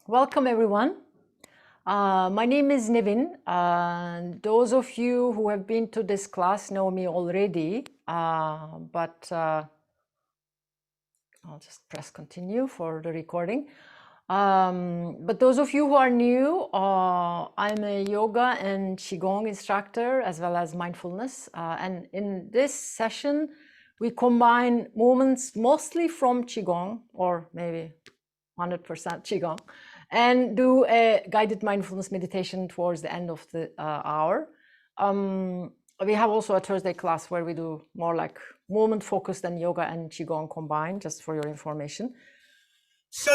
Welcome everyone. My name is Nevin. Those of you who have been to this class know me already, but I'll just press continue for the recording. But those of you who are new, I'm a yoga and Qigong instructor as well as mindfulness. And in this session, we combine movements mostly from Qigong, or maybe 100% Qigong, and do a guided mindfulness meditation towards the end of the hour. We have also a Thursday class where we do more like movement focused and yoga and Qigong combined, just for your information. So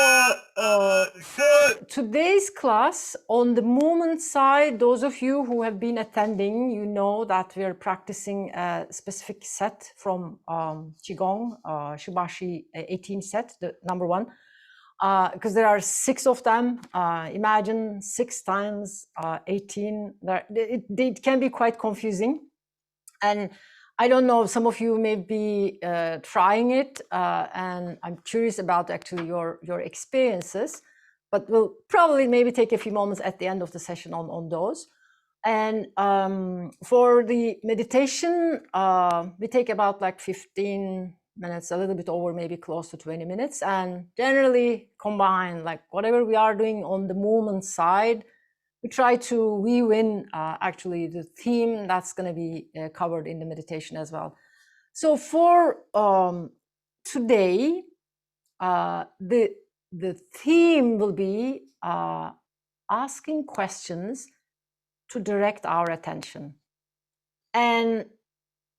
for today's class, on the movement side, those of you who have been attending, you know that we're practicing a specific set from Qigong, Shibashi 18 set, the number one. Because there are 6 of them. Imagine 6 times 18. It can be quite confusing. And I don't know, some of you may be trying it, and I'm curious about actually your experiences, but we'll probably maybe take a few moments at the end of the session on those. And for the meditation, we take about like 15 minutes, a little bit over, maybe close to 20 minutes, and generally combine like whatever we are doing on the movement side. We try to weave in actually the theme that's going to be covered in the meditation as well. So for today, the theme will be asking questions to direct our attention. And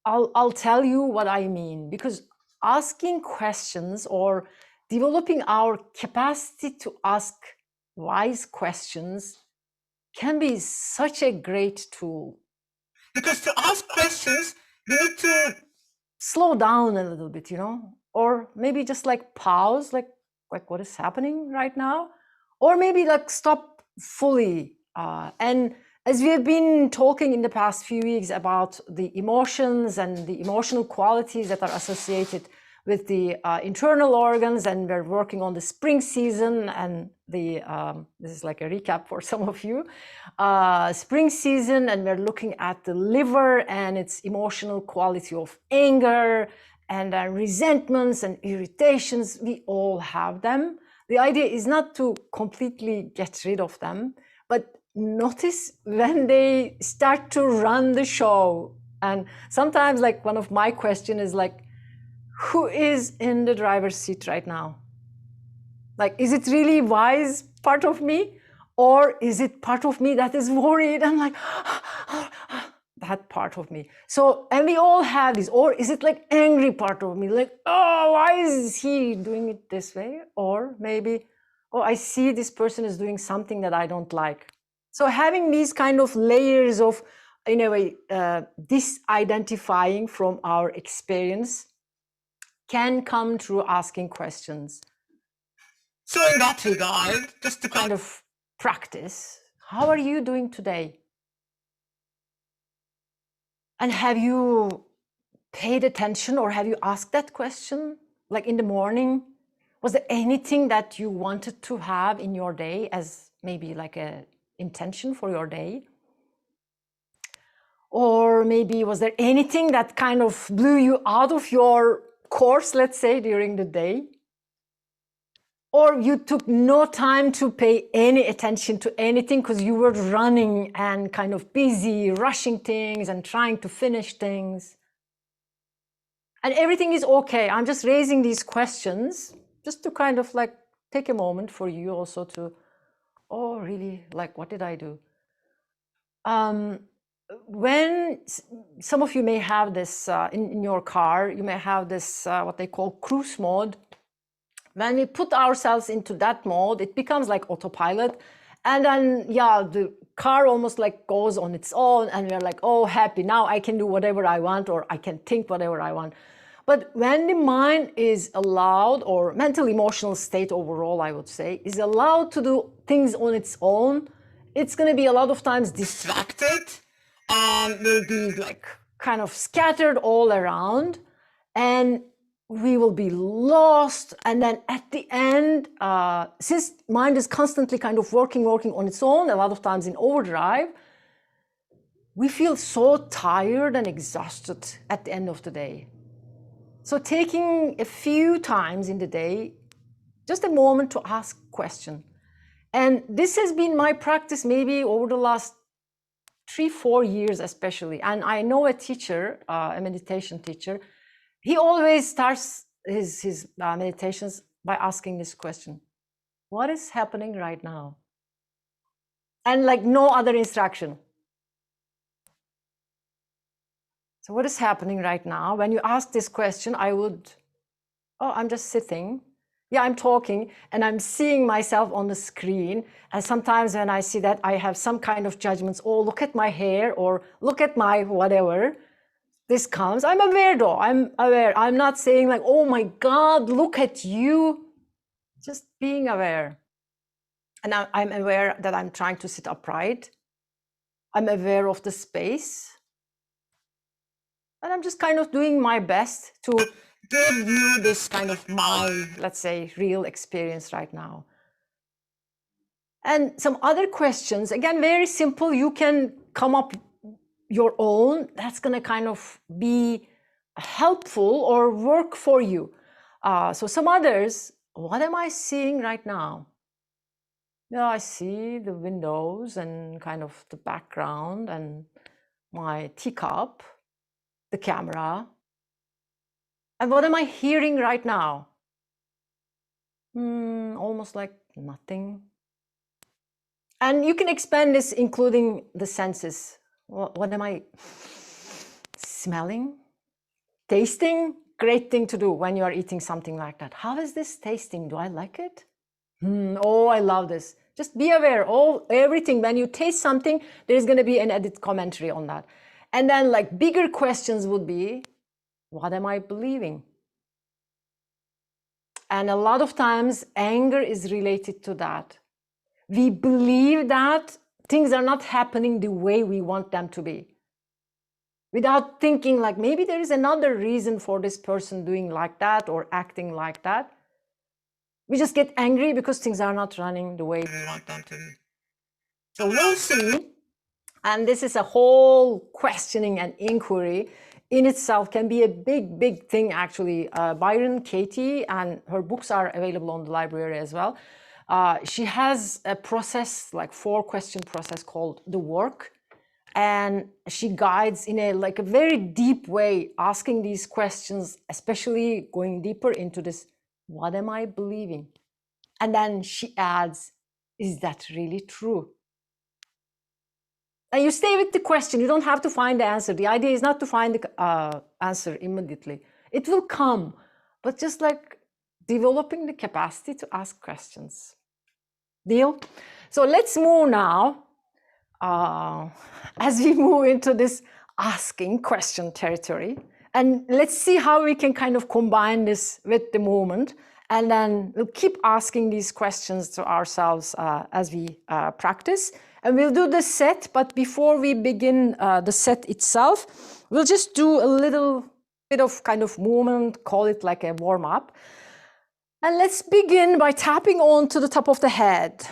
I'll tell you what I mean, because asking questions or developing our capacity to ask wise questions can be such a great tool. Because to ask questions, you need to slow down a little bit, you know, or maybe just like pause, like what is happening right now, or maybe like stop fully. And as we have been talking in the past few weeks about the emotions and the emotional qualities that are associated with the internal organs, and we're working on the spring season, and the this is like a recap for some of you, spring season, and we're looking at the liver and its emotional quality of anger and resentments and irritations. We all have them. The idea is not to completely get rid of them, but notice when they start to run the show. And sometimes like one of my questions is like, who is in the driver's seat right now? Like, is it really wise part of me? Or is it part of me that is worried? I'm like, that part of me. So, and we all have this. Or is it like angry part of me? Like, oh, why is he doing it this way? Or maybe, oh, I see this person is doing something that I don't like. So having these kind of layers of, in a way, disidentifying from our experience can come through asking questions. So in that regard, just to kind of practice, how are you doing today? And have you paid attention, or have you asked that question? Like in the morning, was there anything that you wanted to have in your day as maybe like a intention for your day? Or maybe was there anything that kind of blew you out of your course, let's say, during the day? Or you took no time to pay any attention to anything because you were running and kind of busy, rushing things and trying to finish things. And everything is okay. I'm just raising these questions just to kind of like take a moment for you also to, oh, really, like, what did I do? When some of you may have this in your car, you may have this, what they call cruise mode. When we put ourselves into that mode, it becomes like autopilot. And then, yeah, the car almost like goes on its own, and we're like, oh, happy. Now I can do whatever I want, or I can think whatever I want. But when the mind is allowed, or mental emotional state overall, I would say, is allowed to do things on its own, it's going to be a lot of times distracted and will be like kind of scattered all around. And we will be lost. And then at the end, since mind is constantly kind of working on its own, a lot of times in overdrive, we feel so tired and exhausted at the end of the day. So taking a few times in the day, just a moment to ask question. And this has been my practice maybe over the last 3-4 years especially. And I know a teacher, a meditation teacher, he always starts his meditations by asking this question: what is happening right now? And like no other instruction. So what is happening right now? When you ask this question, I would, oh, I'm just sitting. Yeah, I'm talking and I'm seeing myself on the screen. And sometimes when I see that, I have some kind of judgments. Oh, look at my hair, or look at my whatever. This comes. I'm aware though. I'm aware. I'm not saying like, oh my God, look at you. Just being aware. And I'm aware that I'm trying to sit upright. I'm aware of the space. And I'm just kind of doing my best to give you this kind of my, let's say, real experience right now. And some other questions, again, very simple. You can come up your own. That's going to kind of be helpful or work for you. So some others, what am I seeing right now? Yeah, I see the windows and kind of the background and my teacup, the camera. And what am I hearing right now? Almost like nothing. And you can expand this, including the senses. What am I smelling? Tasting? Great thing to do when you are eating something like that. How is this tasting? Do I like it? Oh, I love this. Just be aware of everything. When you taste something, there's going to be an edit commentary on that. And then like bigger questions would be, what am I believing? And a lot of times anger is related to that. We believe that things are not happening the way we want them to be. Without thinking like maybe there is another reason for this person doing like that or acting like that. We just get angry because things are not running the way we want them to be. So we'll see. And this is a whole questioning and inquiry in itself, can be a big thing actually. Byron Katie, and her books are available on the library as well. She has a process, like 4-question process called The Work. And she guides in a like a very deep way, asking these questions, especially going deeper into this, what am I believing? And then she adds, is that really true? And you stay with the question. You don't have to find the answer. The idea is not to find the answer immediately. It will come, but just like developing the capacity to ask questions. Deal? So let's move now. As we move into this asking question territory, and let's see how we can kind of combine this with the movement, and then we'll keep asking these questions to ourselves as we practice, and we'll do the set. But before we begin the set itself, we'll just do a little bit of kind of movement, call it like a warm-up. And let's begin by tapping on to the top of the head.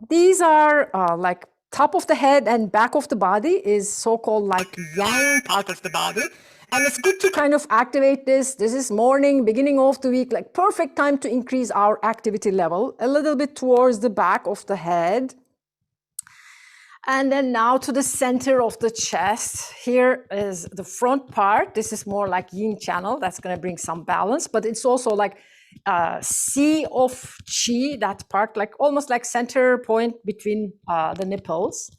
These are like top of the head and back of the body is so-called like yang part of the body. And it's good to kind of activate this. This is morning, beginning of the week, like perfect time to increase our activity level a little bit towards the back of the head. And then now to the center of the chest. Here is the front part. This is more like yin channel. That's going to bring some balance, but it's also like sea of chi, that part, like almost like center point between the nipples.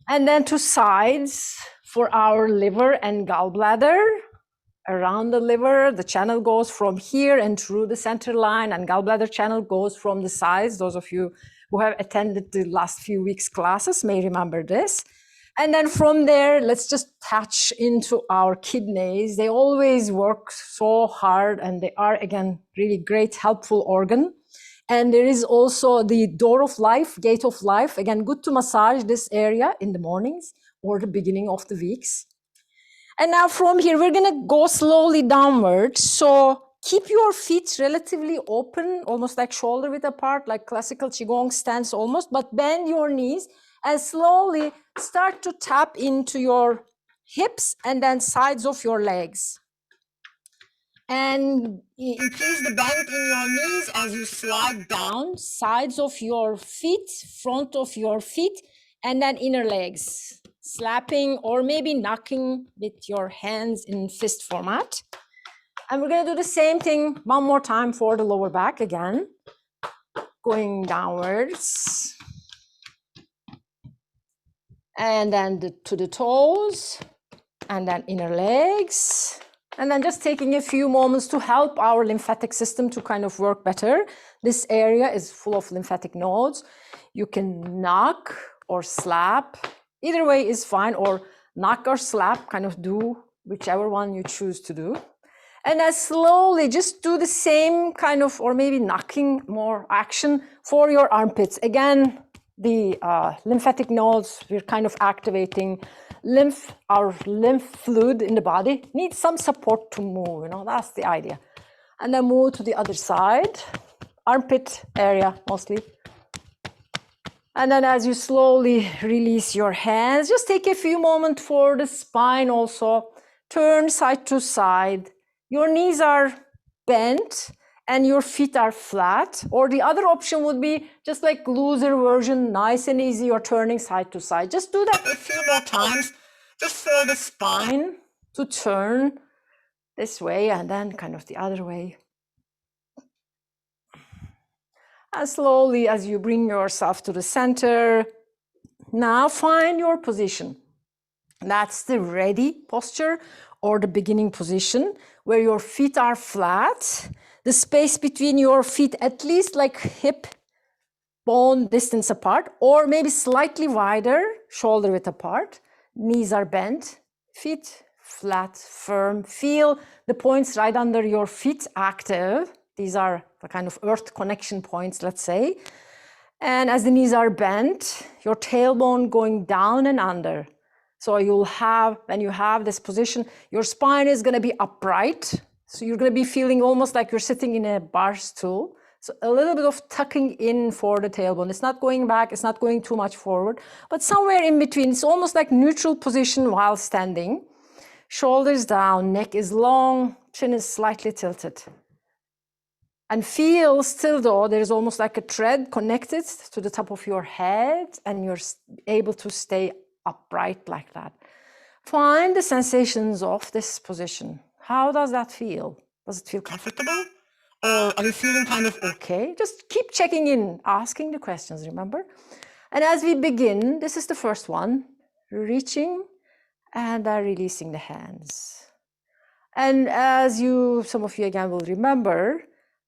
And then to sides for our liver and gallbladder. Around the liver, the channel goes from here and through the center line, and gallbladder channel goes from the sides. Those of you who have attended the last few weeks' classes may remember this. And then from there, let's just touch into our kidneys. They always work so hard, and they are, again, really great, helpful organ. And there is also the door of life, gate of life. Again, good to massage this area in the mornings or the beginning of the weeks. And now from here, we're gonna go slowly downward. So keep your feet relatively open, almost like shoulder width apart, like classical Qigong stance almost, but bend your knees and slowly start to tap into your hips and then sides of your legs. And increase the bend in your knees as you slide down, sides of your feet, front of your feet, and then inner legs. Slapping or maybe knocking with your hands in fist format. And we're going to do the same thing one more time for the lower back again. Going downwards. And then to the toes. And then inner legs. And then just taking a few moments to help our lymphatic system to kind of work better. This area is full of lymphatic nodes. You can knock or slap. Either way is fine, or knock or slap, kind of do whichever one you choose to do. And then slowly just do the same kind of, or maybe knocking more action for your armpits. Again, the lymphatic nodes, we're kind of activating our lymph fluid in the body needs some support to move, you know, that's the idea. And then move to the other side, armpit area mostly. And then as you slowly release your hands, just take a few moments for the spine also. Turn side to side. Your knees are bent and your feet are flat. Or the other option would be just like looser version, nice and easy, you're turning side to side. Just do that a few more times, just for the spine to turn this way and then kind of the other way. And slowly, as you bring yourself to the center, now find your position. That's the ready posture or the beginning position where your feet are flat. The space between your feet at least like hip bone distance apart, or maybe slightly wider, shoulder width apart. Knees are bent, feet flat, firm. Feel the points right under your feet active. These are the kind of earth connection points, let's say. And as the knees are bent, your tailbone going down and under. So you'll have, when you have this position, your spine is going to be upright. So you're going to be feeling almost like you're sitting in a bar stool. So a little bit of tucking in for the tailbone. It's not going back, it's not going too much forward, but somewhere in between. It's almost like neutral position while standing. Shoulders down, neck is long, chin is slightly tilted. And feel still though, there's almost like a thread connected to the top of your head and you're able to stay upright like that. Find the sensations of this position. How does that feel? Does it feel comfortable? Or are you feeling kind of okay? Just keep checking in, asking the questions, remember? And as we begin, this is the first one, reaching and releasing the hands. And as some of you again will remember,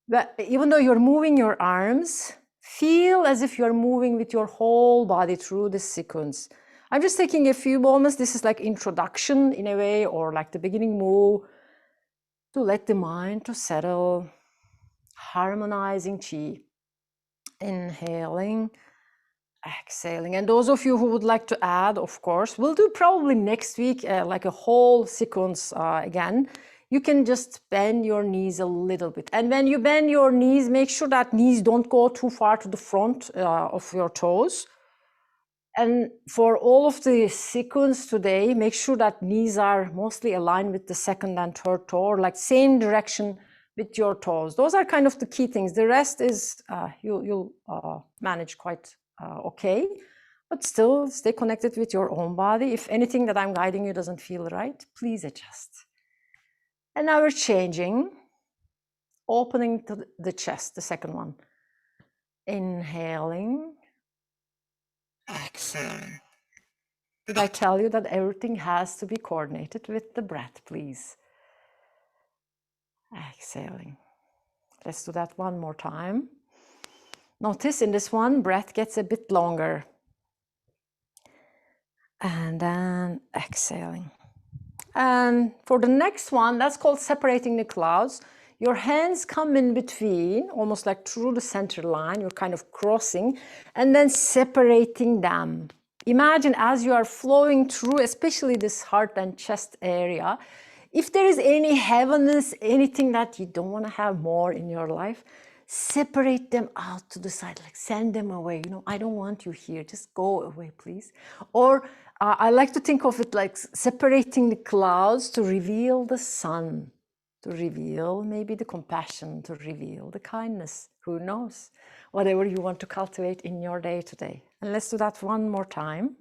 that even though you're moving your arms, feel as if you're moving with your whole body through this sequence. I'm just taking a few moments. This is like introduction in a way, or like the beginning move, to let the mind to settle, harmonizing chi, inhaling, exhaling. And those of you who would like to add, of course, we'll do probably next week like a whole sequence again. You can just bend your knees a little bit. And when you bend your knees, make sure that knees don't go too far to the front of your toes. And for all of the sequence today, make sure that knees are mostly aligned with the second and third toe, or like same direction with your toes. Those are kind of the key things. The rest is you'll manage quite okay, but still stay connected with your own body. If anything that I'm guiding you doesn't feel right, please adjust. And now we're changing, opening to the chest, the second one. Inhaling, exhaling. Did I tell you that everything has to be coordinated with the breath, please? Exhaling. Let's do that one more time. Notice in this one, breath gets a bit longer. And then exhaling. And for the next one, that's called separating the clouds. Your hands come in between, almost like through the center line. You're kind of crossing and then separating them. imagine as you are flowing through, especially this heart and chest area, if there is any heaviness, anything that you don't want to have more in your life, separate them out to the side, like send them away. You know, I don't want you here. Just go away, please. Or I like to think of it like separating the clouds to reveal the sun, to reveal maybe the compassion, to reveal the kindness. Who knows? Whatever you want to cultivate in your day today. And let's do that one more time.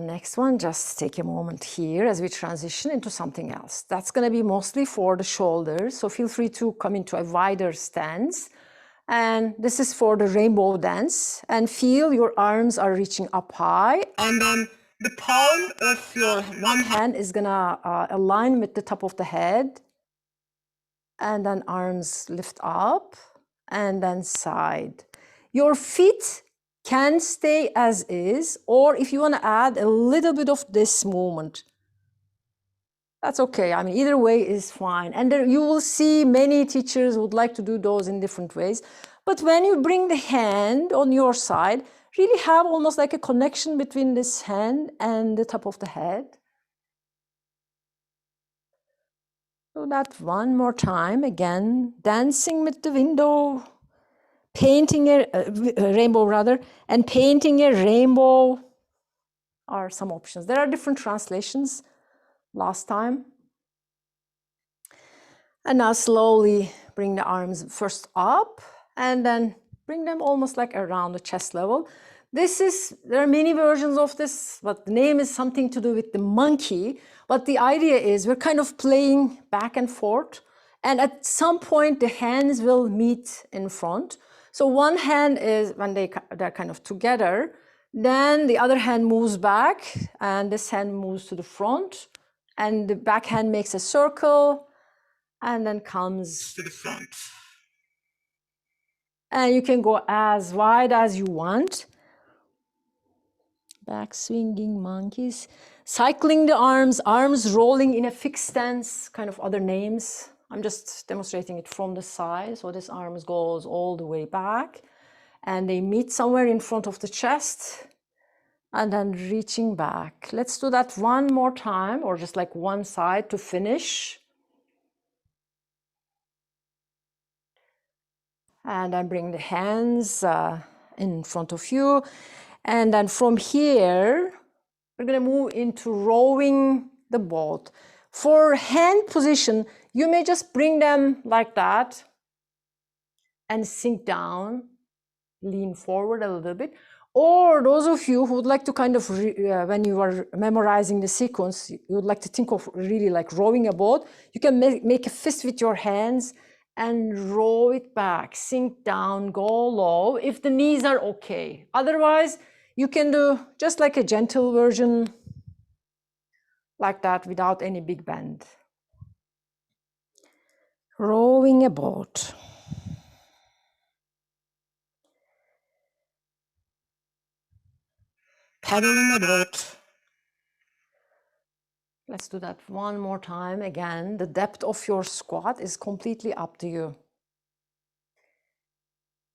Next one, just take a moment here as we transition into something else. That's going to be mostly for the shoulders, so feel free to come into a wider stance. And this is for the rainbow dance. And feel your arms are reaching up high, and then the palm of your one hand is going to align with the top of the head. And then arms lift up, and then side. Your feet can stay as is, or if you want to add a little bit of this movement, that's okay. I mean, either way is fine. And there you will see many teachers would like to do those in different ways. But when you bring the hand on your side, really have almost like a connection between this hand and the top of the head. Do that one more time. Again, dancing with the window. Painting a rainbow rather, and painting a rainbow are some options. There are different translations last time. And now slowly bring the arms first up and then bring them almost like around the chest level. There are many versions of this, but the name is something to do with the monkey. But the idea is we're kind of playing back and forth. And at some point, the hands will meet in front. So one hand is when they're kind of together, then the other hand moves back, and this hand moves to the front, and the back hand makes a circle, and then comes to the front. And you can go as wide as you want. Back swinging monkeys. Cycling the arms rolling in a fixed stance, kind of other names. I'm just demonstrating it from the side. So this arm goes all the way back, and they meet somewhere in front of the chest, and then reaching back. Let's do that one more time, or just like one side to finish. And then bring the hands in front of you. And then from here, we're going to move into rowing the boat. For hand position, you may just bring them like that and sink down, lean forward a little bit. Or those of you who would like to kind of, when you are memorizing the sequence, you would like to think of really like rowing a boat, you can make a fist with your hands and row it back, sink down, go low, if the knees are okay. Otherwise, you can do just like a gentle version like that without any big bend. Rowing a boat. Paddling a boat. Let's do that one more time. Again, the depth of your squat is completely up to you.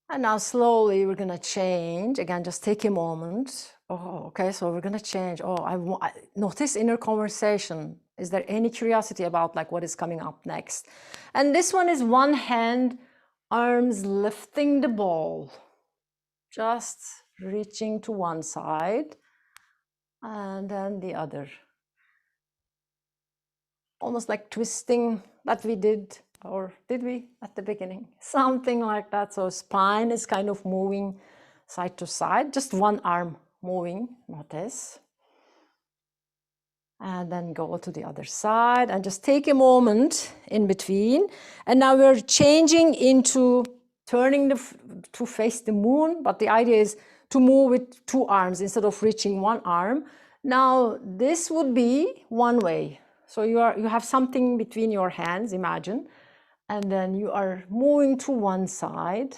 And now slowly we're gonna change. Again, just take a moment. Oh, okay, so we're gonna change. Oh, I notice inner conversation. Is there any curiosity about like what is coming up next? And this one is one hand, arms lifting the ball. Just reaching to one side and then the other. Almost like twisting that we did, or did we at the beginning? Something like that. So spine is kind of moving side to side, just one arm moving, notice. And then go to the other side and just take a moment in between. And now we're changing into turning to face the moon, but the idea is to move with two arms instead of reaching one arm. Now this would be one way. So you have something between your hands, imagine, and then you are moving to one side.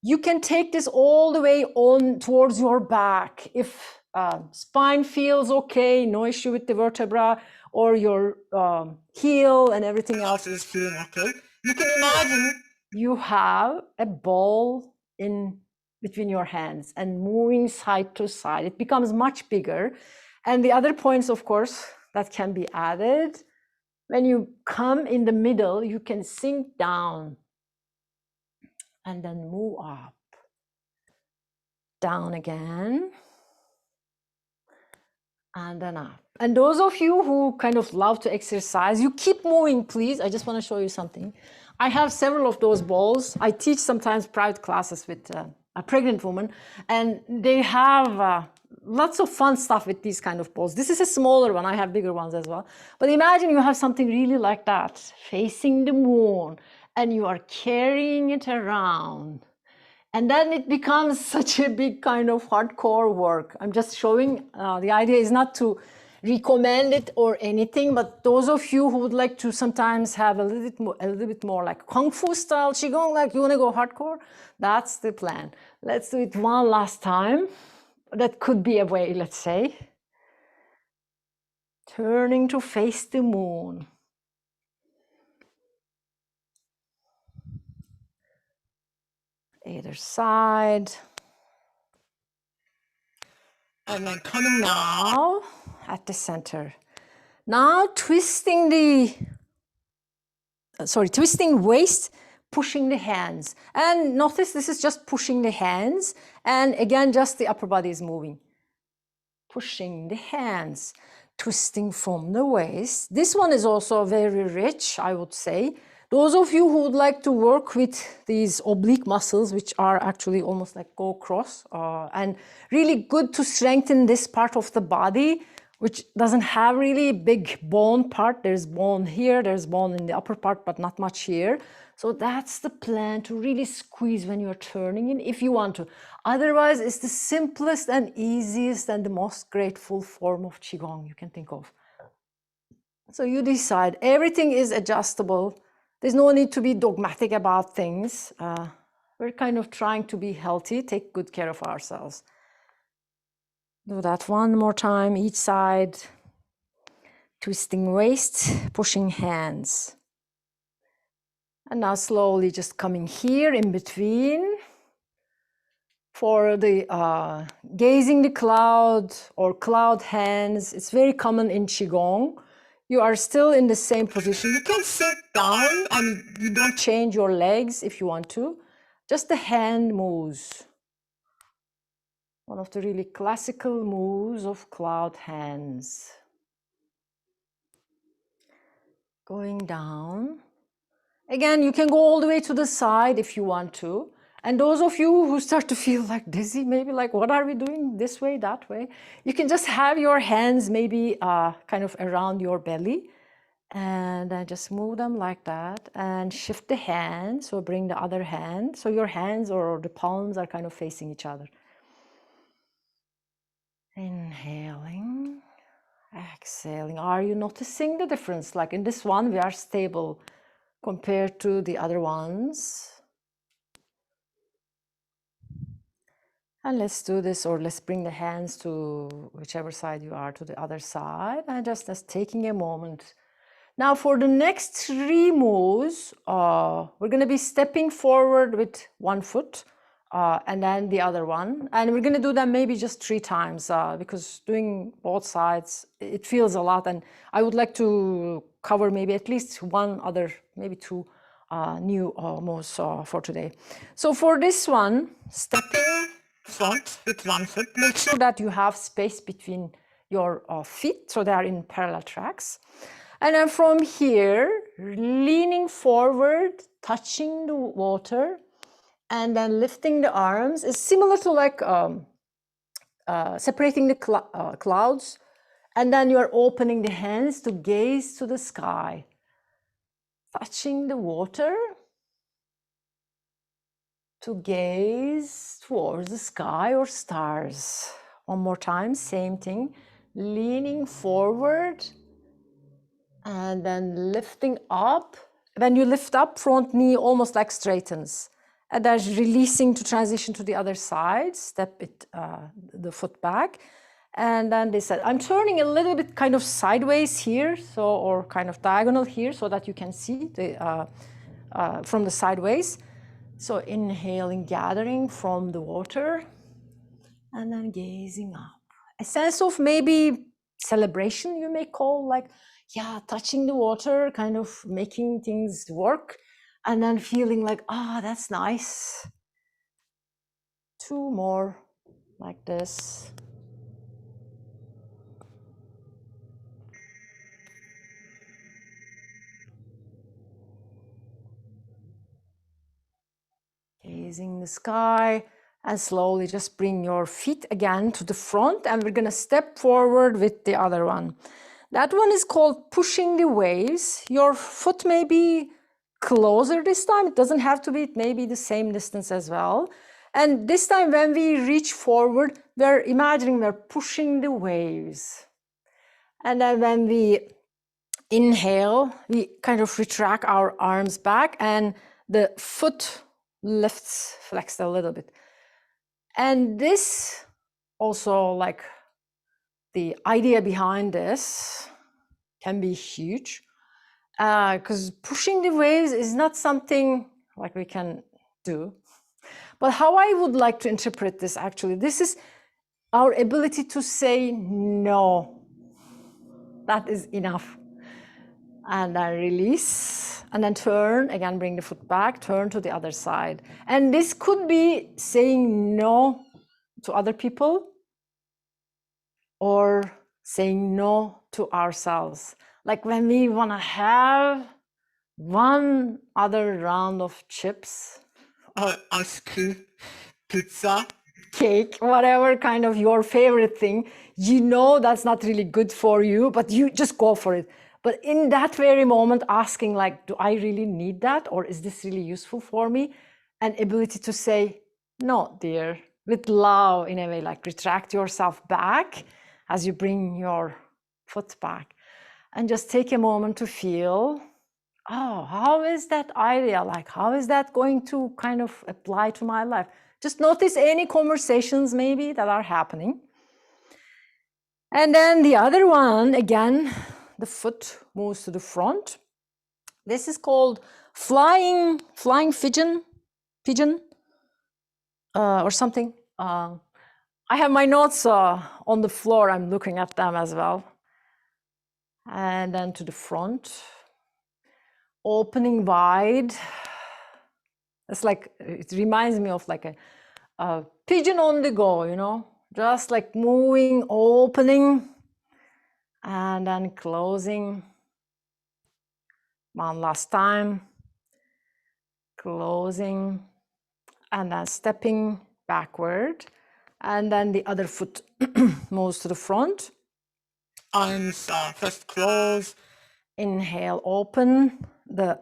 You can take this all the way on towards your back. If spine feels okay, no issue with the vertebra, or your heel and everything else is feeling okay. You can imagine you have a ball in between your hands and moving side to side. It becomes much bigger. And the other points, of course, that can be added. When you come in the middle, you can sink down and then move up, down again, and then up. And those of you who kind of love to exercise, you keep moving, please. I just want to show you something. I have several of those balls. I teach sometimes private classes with a pregnant woman, and they have lots of fun stuff with these kind of balls. This is a smaller one. I have bigger ones as well. But imagine you have something really like that, facing the moon, and you are carrying it around. And then it becomes such a big kind of hardcore work. I'm just showing, the idea is not to recommend it or anything, but those of you who would like to sometimes have a little bit more like Kung Fu style Qigong, like you want to go hardcore, that's the plan. Let's do it one last time. That could be a way, let's say. Turning to face the moon. Either side. And then coming now at the center. Now twisting twisting waist, pushing the hands. And notice this is just pushing the hands. And again, just the upper body is moving. Pushing the hands, twisting from the waist. This one is also very rich, I would say. Those of you who would like to work with these oblique muscles, which are actually almost like go cross, and really good to strengthen this part of the body, which doesn't have really big bone part. There's bone here, there's bone in the upper part, but not much here. So that's the plan, to really squeeze when you're turning in, if you want to. Otherwise, it's the simplest and easiest and the most grateful form of Qigong you can think of. So you decide. Everything is adjustable. There's no need to be dogmatic about things. We're kind of trying to be healthy, take good care of ourselves. Do that one more time, each side. Twisting waist, pushing hands. And now slowly just coming here in between for the gazing the cloud or cloud hands. It's very common in Qigong. You are still in the same position. You can sit down and you don't change your legs if you want to. Just the hand moves. One of the really classical moves of cloud hands. Going down. Again, you can go all the way to the side if you want to. And those of you who start to feel like dizzy, maybe like, what are we doing this way, that way? You can just have your hands maybe kind of around your belly. And then just move them like that and shift the hand. So bring the other hand. So your hands or the palms are kind of facing each other. Inhaling, exhaling. Are you noticing the difference? Like in this one, we are stable compared to the other ones. And let's do this, or let's bring the hands to whichever side you are, to the other side, and just taking a moment. Now for the next 3 moves, we're going to be stepping forward with one foot and then the other one. And we're going to do them maybe just 3 times because doing both sides, it feels a lot. And I would like to cover maybe at least one other, maybe 2 new moves for today. So for this one, stepping front with one foot, make sure that you have space between your feet so they are in parallel tracks. And then from here, leaning forward, touching the water, and then lifting the arms is similar to like separating the clouds. And then you're opening the hands to gaze to the sky, touching the water to gaze towards the sky or stars. One more time, same thing, leaning forward and then lifting up. When you lift up, front knee almost like straightens. And then releasing to transition to the other side, step it, the foot back. And then this side. I'm turning a little bit kind of sideways here, so, or kind of diagonal here so that you can see the, from the sideways. So inhaling, gathering from the water, and then gazing up. A sense of maybe celebration, you may call, like, yeah, touching the water, kind of making things work, and then feeling like, ah, that's nice. 2 more like this. Gazing the sky, and slowly just bring your feet again to the front, and we're gonna step forward with the other one. That one is called pushing the waves. Your foot may be closer this time. It doesn't have to be, it may be the same distance as well. And this time when we reach forward, we're imagining we're pushing the waves. And then when we inhale, we kind of retract our arms back and the foot lifts, flexed a little bit. And this also, like, the idea behind this can be huge, because pushing the waves is not something like we can do. But how I would like to interpret this, actually, this is our ability to say no. That is enough. And then release, and then turn, again, bring the foot back, turn to the other side. And this could be saying no to other people, or saying no to ourselves. Like when we want to have one other round of chips or ice cream, pizza, cake, whatever kind of your favorite thing, you know that's not really good for you, but you just go for it. But in that very moment, asking, like, do I really need that? Or is this really useful for me? An ability to say, no, dear, with love, in a way, like retract yourself back as you bring your foot back. And just take a moment to feel, oh, how is that idea? Like, how is that going to kind of apply to my life? Just notice any conversations maybe that are happening. And then the other one, again, the foot moves to the front. This is called flying pigeon, or something. I have my notes on the floor. I'm looking at them as well. And then to the front, opening wide. It's like, it reminds me of like a pigeon on the go, you know, just like moving, opening, and then closing. One last time, closing, and then stepping backward, and then the other foot moves to the front. Arms first close, inhale, open, the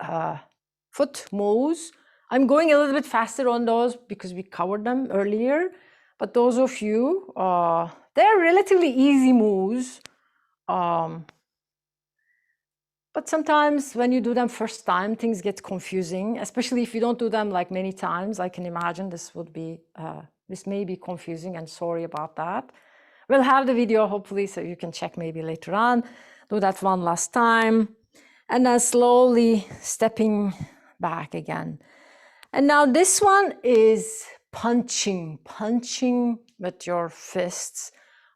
foot moves. I'm going a little bit faster on those because we covered them earlier, but those of you, they're relatively easy moves. But sometimes when you do them first time, things get confusing, especially if you don't do them like many times. I can imagine this may be confusing, and sorry about that. We'll have the video hopefully so you can check maybe later on. Do that one last time, and then slowly stepping back again. And now this one is punching with your fists,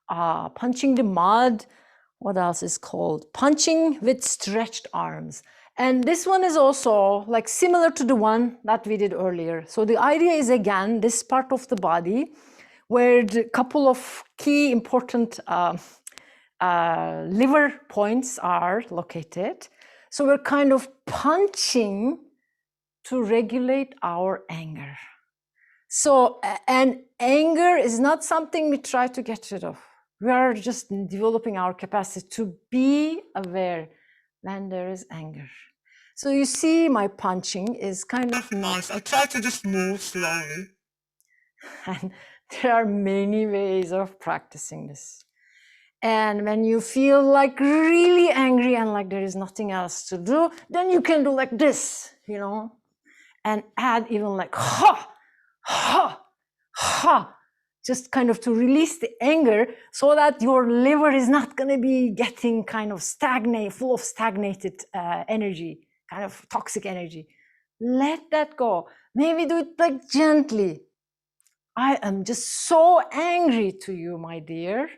punching the mud. What else is called? Punching with stretched arms. And this one is also like similar to the one that we did earlier. So the idea is, again, this part of the body where the couple of key important liver points are located. So we're kind of punching to regulate our anger. So, and anger is not something we try to get rid of. We are just developing our capacity to be aware when there is anger. So you see, my punching is kind of nice. I try to just move slowly. And there are many ways of practicing this. And when you feel like really angry and like there is nothing else to do, then you can do like this, you know, and add even like ha, ha, ha, just kind of to release the anger so that your liver is not going to be getting kind of full of stagnated energy, kind of toxic energy. Let that go. Maybe do it like gently. I am just so angry to you, my dear.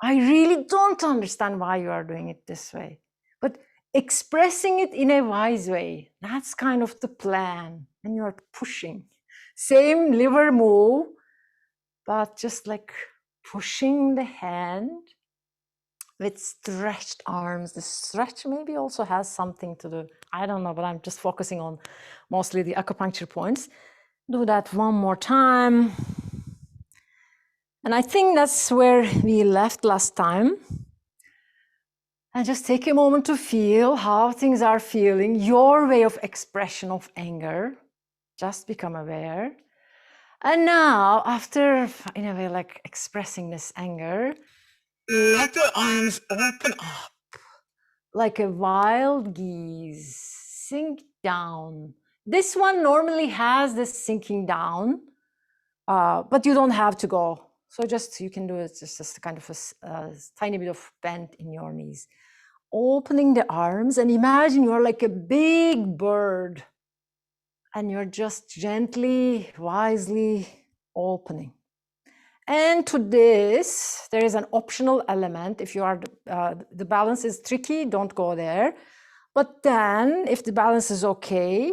I really don't understand why you are doing it this way. But expressing it in a wise way, that's kind of the plan. And you're pushing. Same liver move, but just like pushing the hand with stretched arms. The stretch maybe also has something to do. I don't know, but I'm just focusing on mostly the acupuncture points. Do that one more time. And I think that's where we left last time. And just take a moment to feel how things are feeling, your way of expression of anger. Just become aware. And now, after, in a way, like expressing this anger, let your arms open up like a wild geese. Sink down. This one normally has this sinking down, but you don't have to go. So just, you can do it just kind of a tiny bit of bend in your knees. Opening the arms and imagine you're like a big bird and you're just gently, wisely opening. And to this, there is an optional element. If you are, the balance is tricky, don't go there. But then if the balance is okay,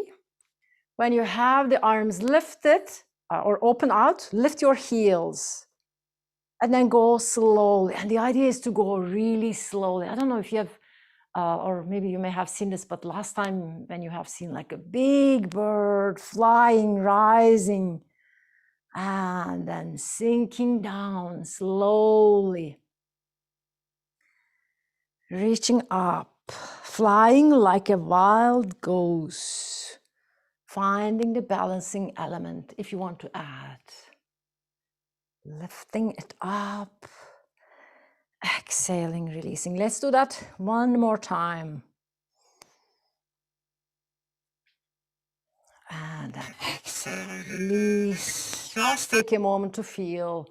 when you have the arms lifted or open out, lift your heels and then go slowly. And the idea is to go really slowly. I don't know if you have, or maybe you may have seen this, but last time when you have seen like a big bird flying, rising, and then sinking down slowly, reaching up, flying like a wild goose, finding the balancing element if you want to add, lifting it up, exhaling, releasing. Let's do that one more time. And then exhale, release. Just take a moment to feel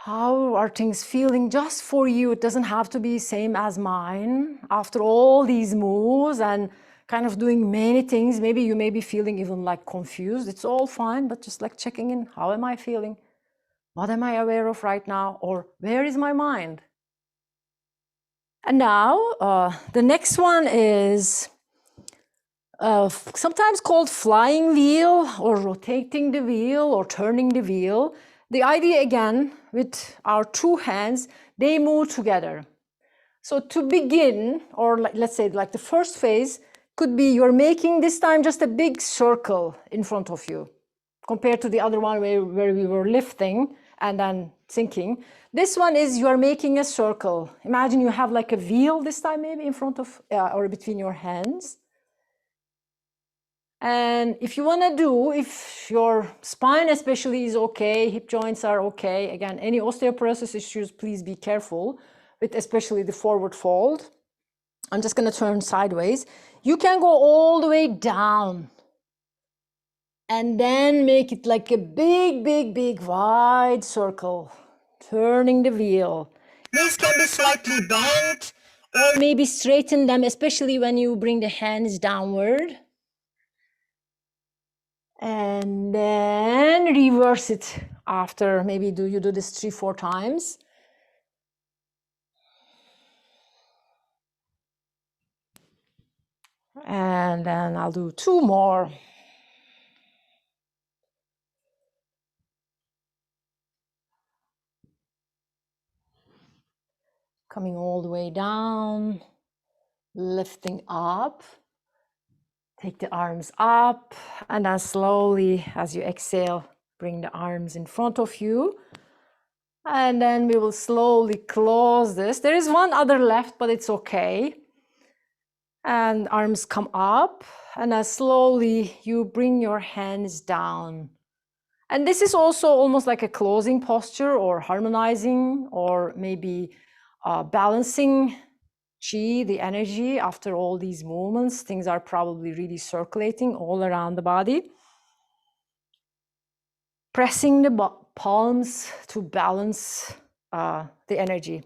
how are things feeling just for you. It doesn't have to be same as mine. After all these moves and kind of doing many things, maybe you may be feeling even like confused. It's all fine, but just like checking in. How am I feeling? What am I aware of right now? Or where is my mind? And now the next one is sometimes called flying wheel or rotating the wheel or turning the wheel. The idea again, with our two hands, they move together. So to begin, or let's say like the first phase, could be you're making this time just a big circle in front of you, compared to the other one where we were lifting and then sinking. This one is you're making a circle. Imagine you have like a wheel this time maybe in front of or between your hands. And if you want to do, if your spine especially is okay, hip joints are okay, again, any osteoporosis issues, please be careful with especially the forward fold. I'm just going to turn sideways. You can go all the way down and then make it like a big, big, big, wide circle, turning the wheel. These can be slightly bent or maybe straighten them, especially when you bring the hands downward. And then reverse it after, maybe you do this 3-4 times. And then I'll do 2 more. Coming all the way down, lifting up. Take the arms up, and then slowly, as you exhale, bring the arms in front of you. And then we will slowly close this. There is one other left, but it's okay. And arms come up, and then slowly you bring your hands down. And this is also almost like a closing posture or harmonizing or maybe balancing Qi, the energy. After all these movements, things are probably really circulating all around the body. Pressing the palms to balance the energy.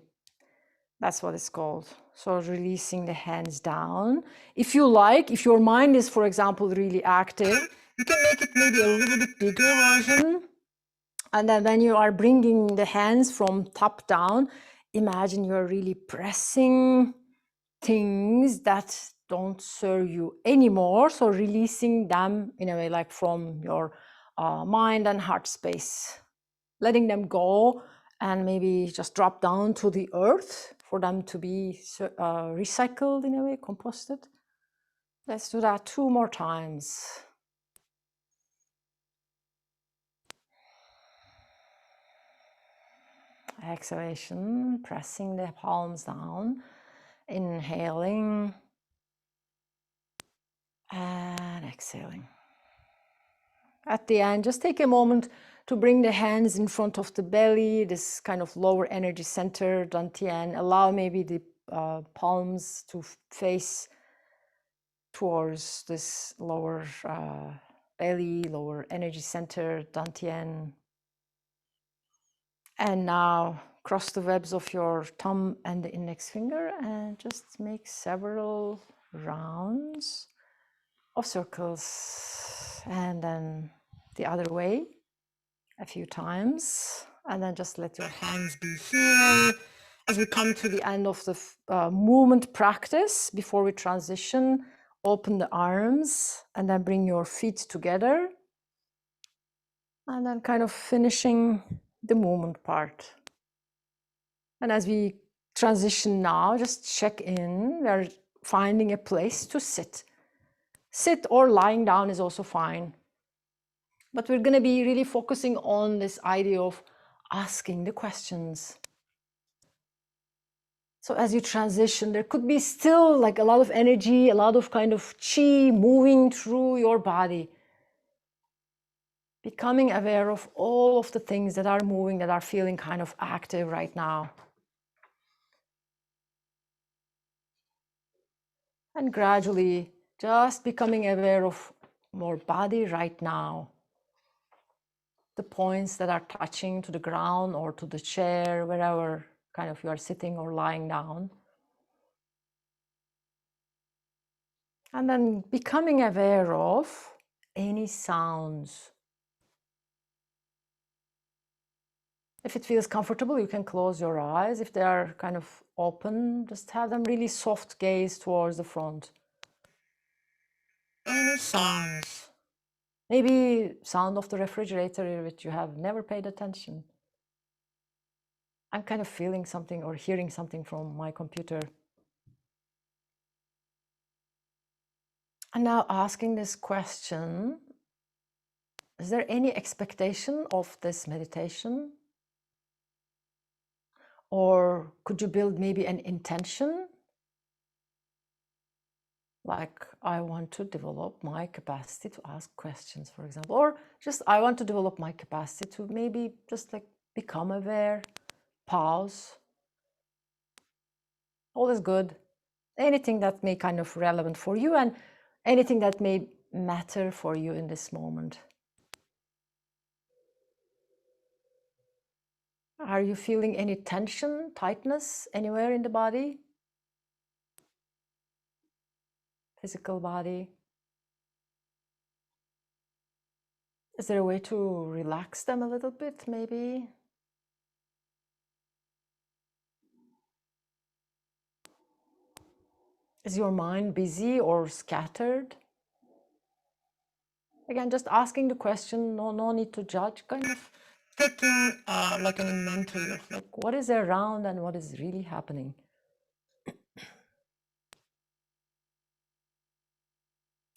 That's what it's called. So releasing the hands down. If you like, if your mind is, for example, really active, you can make it maybe a little bit bigger version. And then when you are bringing the hands from top down, imagine you're really pressing things that don't serve you anymore. So releasing them in a way like from your mind and heart space, letting them go and maybe just drop down to the earth for them to be recycled in a way, composted. Let's do that 2 more times. Exhalation, pressing the palms down, inhaling and exhaling. At the end, just take a moment to bring the hands in front of the belly, this kind of lower energy center, dantian. Allow maybe the palms to face towards this lower belly, lower energy center, dantian. And now cross the webs of your thumb and the index finger and just make several rounds of circles. And then the other way a few times. And then just let your hands be here. As we come to the end of the movement practice, before we transition, open the arms and then bring your feet together. And then kind of finishing the movement part. And as we transition now, just check in. We're finding a place to sit. Sit or lying down is also fine. But we're going to be really focusing on this idea of asking the questions. So as you transition, there could be still like a lot of energy, a lot of kind of chi moving through your body. Becoming aware of all of the things that are moving, that are feeling kind of active right now. And gradually just becoming aware of more body right now. The points that are touching to the ground or to the chair, wherever kind of you are sitting or lying down. And then becoming aware of any sounds. If it feels comfortable, you can close your eyes. If they are kind of open, just have them really soft gaze towards the front. Any sounds. Maybe sound of the refrigerator which you have never paid attention. I'm kind of feeling something or hearing something from my computer. And now asking this question, is there any expectation of this meditation? Or could you build maybe an intention? Like, I want to develop my capacity to ask questions, for example. Or just, I want to develop my capacity to maybe just like become aware, pause. All is good. Anything that may kind of relevant for you and anything that may matter for you in this moment. Are you feeling any tension, tightness anywhere in the body? Physical body? Is there a way to relax them a little bit, maybe? Is your mind busy or scattered? Again, just asking the question, no need to judge, kind of taking like an inventory of like what is around and what is really happening.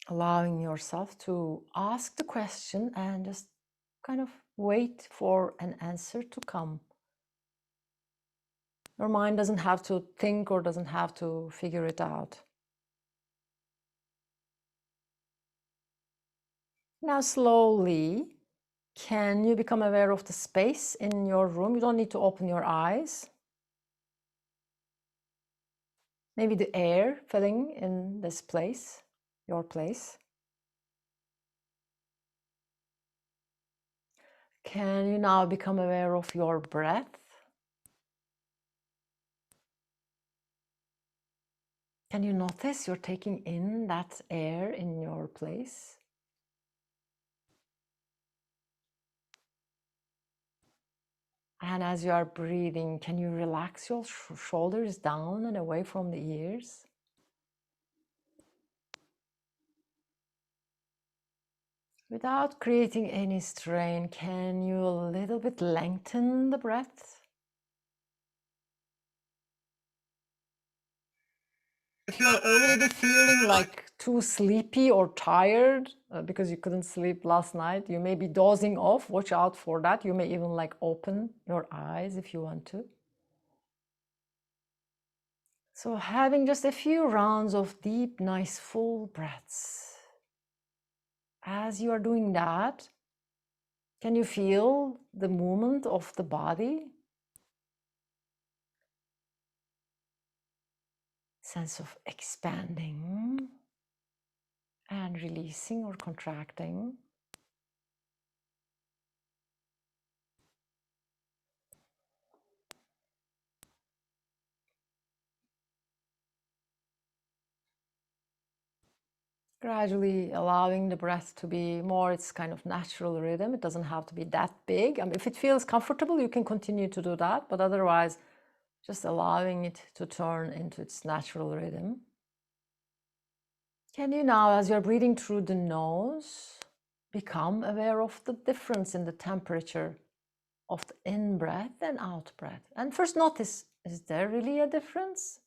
Allowing yourself to ask the question and just kind of wait for an answer to come. Your mind doesn't have to think or doesn't have to figure it out. Now slowly, can you become aware of the space in your room? You don't need to open your eyes. Maybe the air filling in this place, your place. Can you now become aware of your breath? Can you notice you're taking in that air in your place? And as you are breathing, can you relax your shoulders down and away from the ears? Without creating any strain, can you a little bit lengthen the breath? If you're already feeling like too sleepy or tired because you couldn't sleep last night, you may be dozing off. Watch out for that. You may even like open your eyes if you want to. So having just a few rounds of deep, nice, full breaths. As you are doing that, can you feel the movement of the body? Sense of expanding and releasing or contracting. Gradually allowing the breath to be more its kind of natural rhythm. It doesn't have to be that big. I mean, if it feels comfortable, you can continue to do that, but otherwise, just allowing it to turn into its natural rhythm. Can you now, as you're breathing through the nose, become aware of the difference in the temperature of the in-breath and out-breath? And first notice, is there really a difference?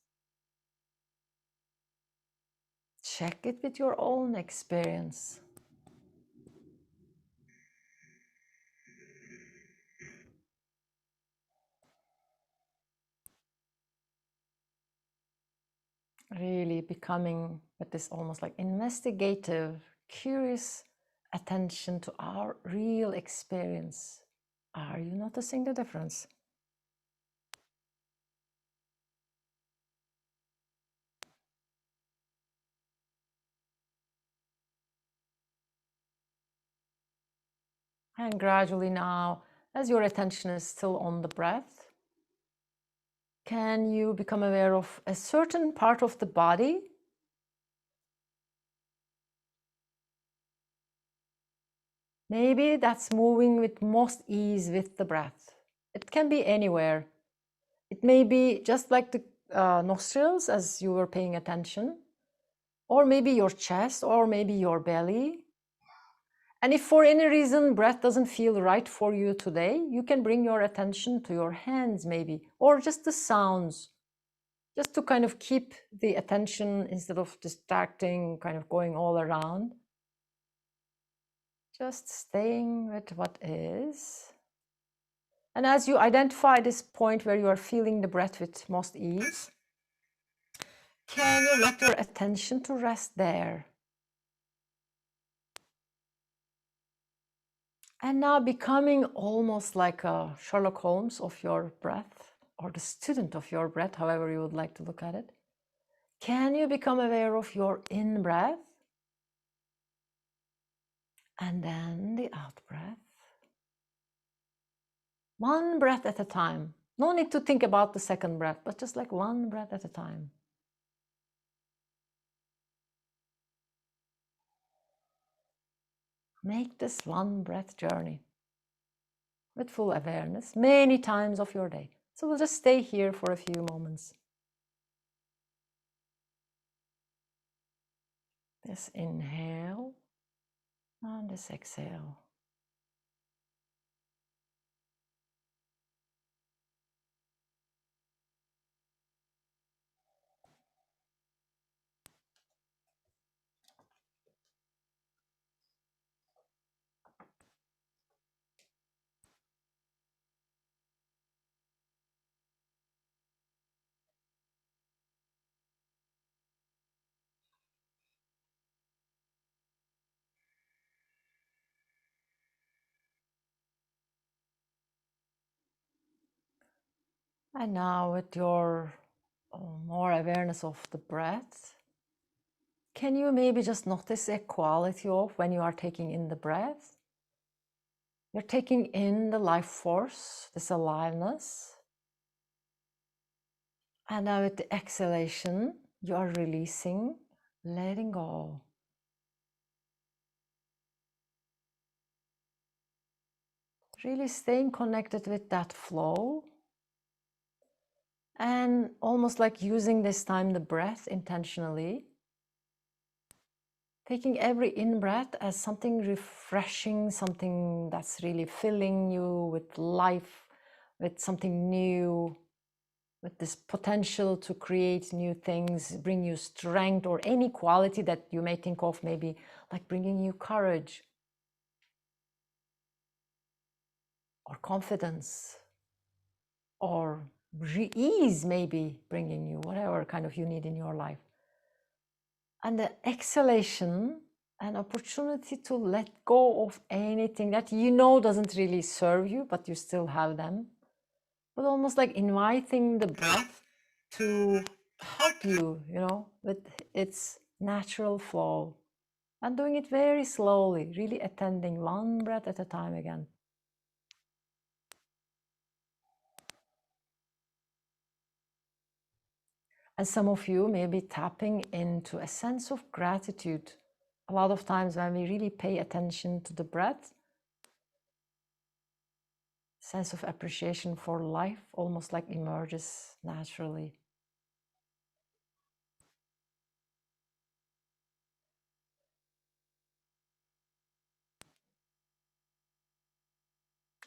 Check it with your own experience. Really becoming with this almost like investigative, curious attention to our real experience. Are you noticing the difference? And gradually now, as your attention is still on the breath, can you become aware of a certain part of the body? Maybe that's moving with most ease with the breath. It can be anywhere. It may be just like the nostrils as you were paying attention, or maybe your chest, or maybe your belly. And if for any reason breath doesn't feel right for you today, you can bring your attention to your hands maybe, or just the sounds, just to kind of keep the attention instead of distracting, kind of going all around. Just staying with what is. And as you identify this point where you are feeling the breath with most ease, can you let your attention to rest there? And now becoming almost like a Sherlock Holmes of your breath, or the student of your breath, however you would like to look at it. Can you become aware of your in-breath? And then the out-breath. One breath at a time. No need to think about the second breath, but just like one breath at a time. Make this one breath journey with full awareness many times of your day. So we'll just stay here for a few moments. This inhale and this exhale. And now with your more awareness of the breath, can you maybe just notice a quality of when you are taking in the breath? You're taking in the life force, this aliveness. And now with the exhalation, you are releasing, letting go. Really staying connected with that flow, and almost like using this time the breath intentionally, taking every in-breath as something refreshing, something that's really filling you with life, with something new, with this potential to create new things, bring you strength, or any quality that you may think of, maybe like bringing you courage or confidence or ease, maybe bringing you whatever kind of you need in your life. And the exhalation, an opportunity to let go of anything that you know doesn't really serve you, but you still have them. But almost like inviting the breath to help you, with its natural flow. And doing it very slowly, really attending one breath at a time again. And some of you may be tapping into a sense of gratitude. A lot of times when we really pay attention to the breath, sense of appreciation for life almost like emerges naturally.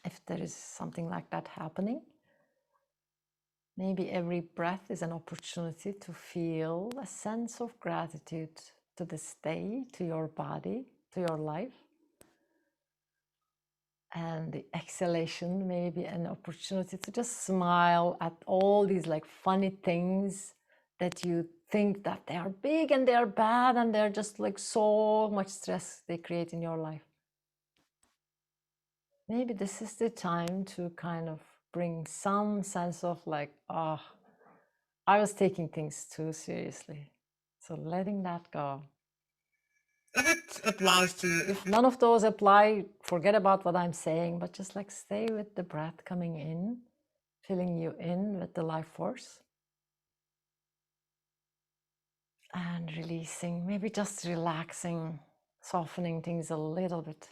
If there is something like that happening, maybe every breath is an opportunity to feel a sense of gratitude to this day, to your body, to your life. And the exhalation may be an opportunity to just smile at all these like funny things that you think that they are big and they are bad and they're just like so much stress they create in your life. Maybe this is the time to kind of bring some sense of like, oh, I was taking things too seriously. So letting that go. If it applies to you, if none of those apply, forget about what I'm saying, but just like stay with the breath coming in, filling you in with the life force. And releasing, maybe just relaxing, softening things a little bit.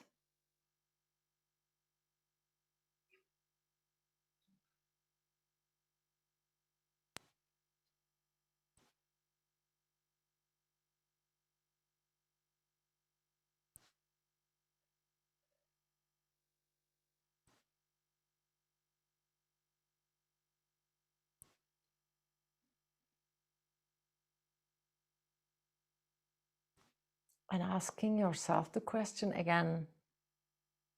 And asking yourself the question again,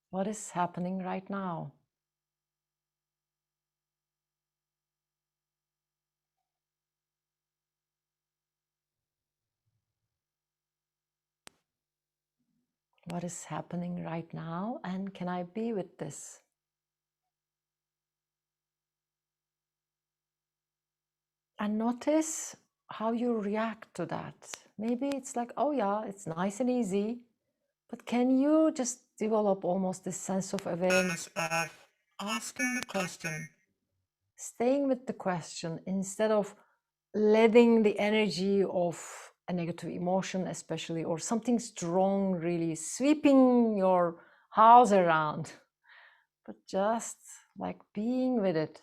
what is happening right now? What is happening right now? And can I be with this? And notice how you react to that. Maybe it's like, oh yeah, it's nice and easy. But can you just develop almost this sense of awareness of asking the question, staying with the question instead of letting the energy of a negative emotion, especially, or something strong really sweeping your house around, but just like being with it.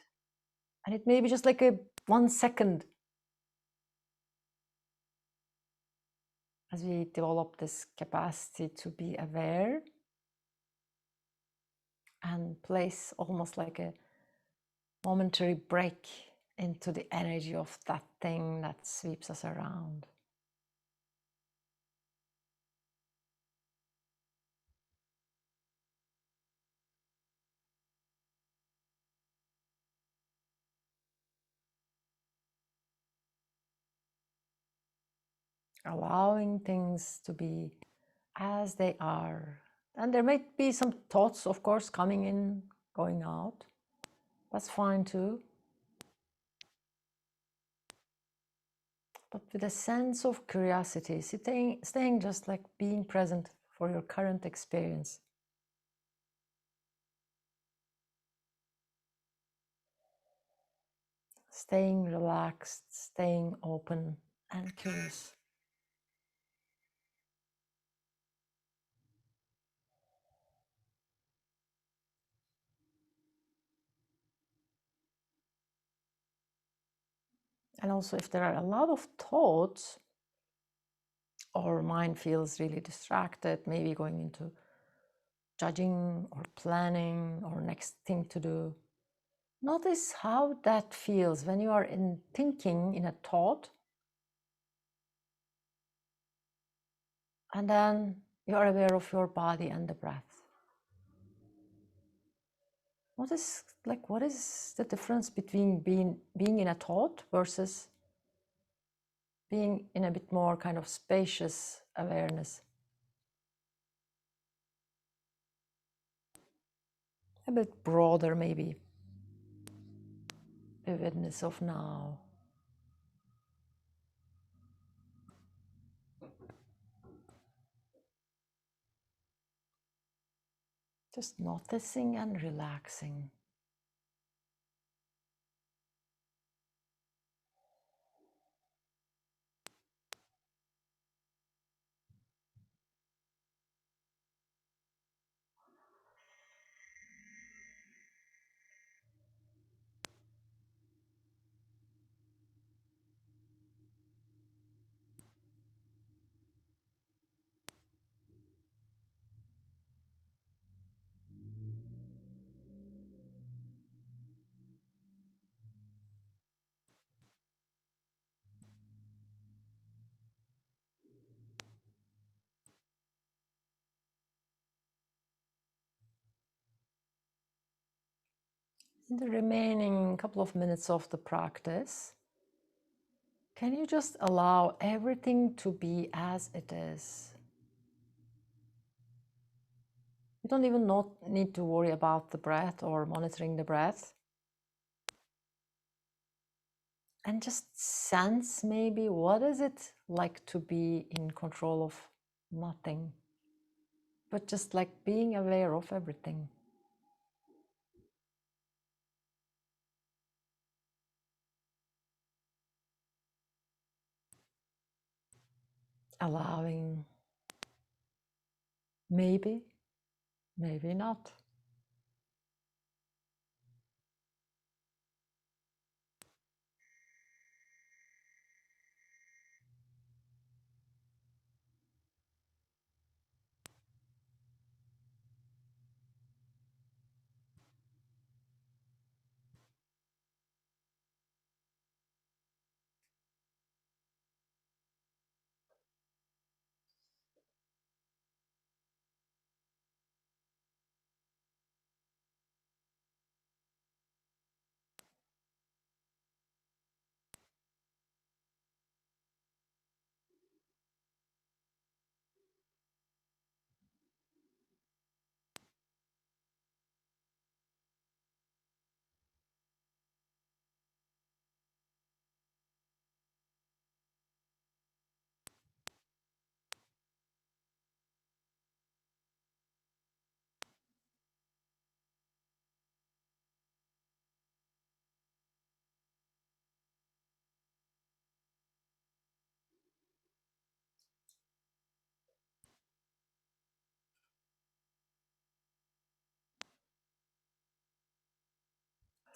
And it may be just like a 1 second as we develop this capacity to be aware and place almost like a momentary break into the energy of that thing that sweeps us around. Allowing things to be as they are. And there might be some thoughts, of course, coming in, going out. That's fine too. But with a sense of curiosity, staying just like being present for your current experience. Staying relaxed, staying open, and curious. And also, if there are a lot of thoughts, or mind feels really distracted, maybe going into judging or planning or next thing to do, notice how that feels when you are in thinking in a thought, and then you are aware of your body and the breath. Notice, like, what is the difference between being in a thought versus being in a bit more kind of spacious awareness, a bit broader, maybe vividness of now. Just noticing and relaxing. In the remaining couple of minutes of the practice, can you just allow everything to be as it is? You don't even need to worry about the breath or monitoring the breath. And just sense maybe what is it like to be in control of nothing, but just like being aware of everything. Allowing maybe, maybe not.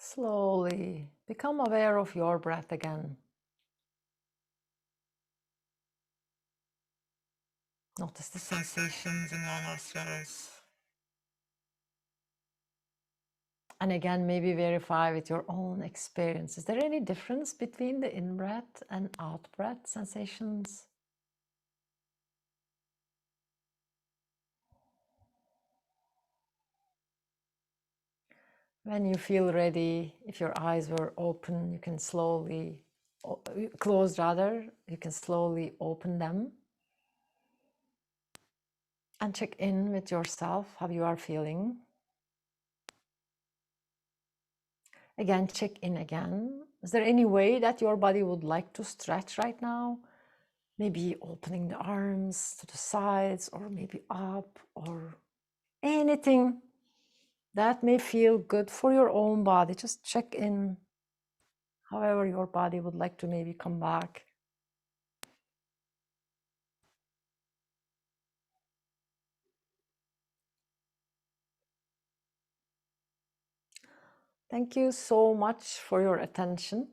Slowly become aware of your breath again. Notice the sensations in your nostrils. And again, maybe verify with your own experience. Is there any difference between the in-breath and out-breath sensations? When you feel ready, if your eyes were open, you can slowly, closed rather, you can slowly open them. And check in with yourself, how you are feeling. Again, check in again. Is there any way that your body would like to stretch right now? Maybe opening the arms to the sides, or maybe up, or anything that may feel good for your own body. Just check in however your body would like to maybe come back. Thank you so much for your attention.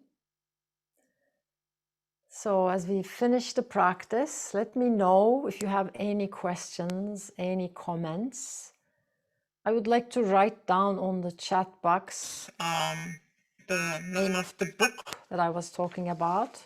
So as we finish the practice, let me know if you have any questions, any comments. I would like to write down on the chat box the name of the book that I was talking about.